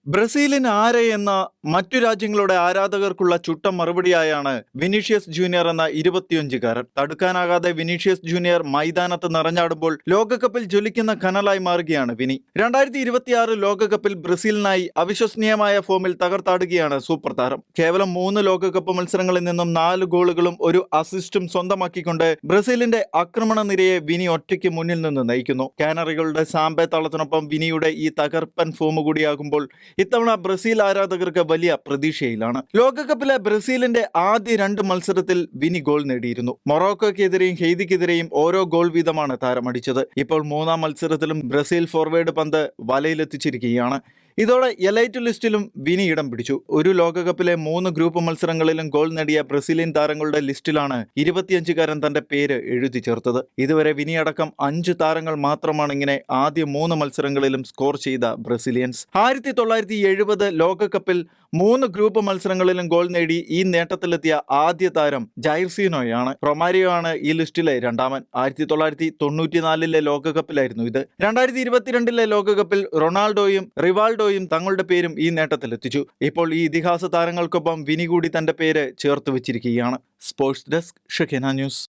ബ്രസീലിന് ആരെ എന്ന മറ്റു രാജ്യങ്ങളുടെ ആരാധകർക്കുള്ള ചുട്ട മറുപടിയായാണ് വിനീഷ്യസ് ജൂനിയർ എന്ന 25-കാരൻ. തടുക്കാനാകാതെ വിനീഷ്യസ് ജൂനിയർ മൈതാനത്ത് നിറഞ്ഞാടുമ്പോൾ ലോകകപ്പിൽ ജ്വലിക്കുന്ന കനലായി മാറുകയാണ് വിനി. 2026 ലോകകപ്പിൽ ബ്രസീലിനായി അവിശ്വസനീയമായ ഫോമിൽ തകർത്താടുകയാണ് സൂപ്പർ താരം. കേവലം 3 ലോകകപ്പ് മത്സരങ്ങളിൽ നിന്നും 4 ഗോളുകളും ഒരു അസിസ്റ്റും സ്വന്തമാക്കിക്കൊണ്ട് ബ്രസീലിന്റെ ആക്രമണ നിരയെ വിനി ഒറ്റയ്ക്ക് മുന്നിൽ നിന്ന് നയിക്കുന്നു. കാനറികളുടെ സാമ്പെ തളത്തിനൊപ്പം വിനിയുടെ ഈ തകർപ്പൻ ഫോം കൂടിയാകുമ്പോൾ ഇത്തവണ ബ്രസീൽ ആരാധകർക്ക് വലിയ പ്രതീക്ഷയിലാണ്. ലോകകപ്പിലെ ബ്രസീലിന്റെ ആദ്യ 2 മത്സരത്തിൽ വിനി ഗോൾ നേടിയിരുന്നു. മൊറോക്കോയ്ക്കെതിരെയും ഹെയ്തിക്കെതിരെയും ഓരോ ഗോൾ വീതമാണ് താരമടിച്ചത്. ഇപ്പോൾ 3-ാം മത്സരത്തിലും ബ്രസീൽ ഫോർവേഡ് പന്ത് വലയിലെത്തിച്ചിരിക്കുകയാണ്. ഇതോടെ എലൈറ്റ് ലിസ്റ്റിലും വിനി ഇടം പിടിച്ചു. ഒരു ലോകകപ്പിലെ 3 ഗ്രൂപ്പ് മത്സരങ്ങളിലും ഗോൾ നേടിയ ബ്രസീലിയൻ താരങ്ങളുടെ ലിസ്റ്റിലാണ് 25-കാരൻ തന്റെ പേര് എഴുതി ചേർത്തത്. ഇതുവരെ വിനി അടക്കം 5 താരങ്ങൾ മാത്രമാണ് ഇങ്ങനെ ആദ്യ 3 മത്സരങ്ങളിലും സ്കോർ ചെയ്ത ബ്രസീലിയൻസ്. 1970 ലോകകപ്പിൽ 3 ഗ്രൂപ്പ് മത്സരങ്ങളിലും ഗോൾ നേടി ഈ നേട്ടത്തിലെത്തിയ ആദ്യ താരം ജൈർസീനോയാണ്. റൊമാരിയോ ആണ് ഈ ലിസ്റ്റിലെ 2-മൻ. 1994 ലോകകപ്പിലായിരുന്നു ഇത്. 2022 ലോകകപ്പിൽ റൊണാൾഡോയും റിവാൾഡോയും തങ്ങളുടെ പേരും ഈ നേട്ടത്തിലെത്തിച്ചു. ഇപ്പോൾ ഈ ഇതിഹാസ താരങ്ങൾക്കൊപ്പം വിനി കൂടി തന്റെ പേര് ചേർത്ത് വെച്ചിരിക്കുകയാണ്. Sports desk, Shekinah news.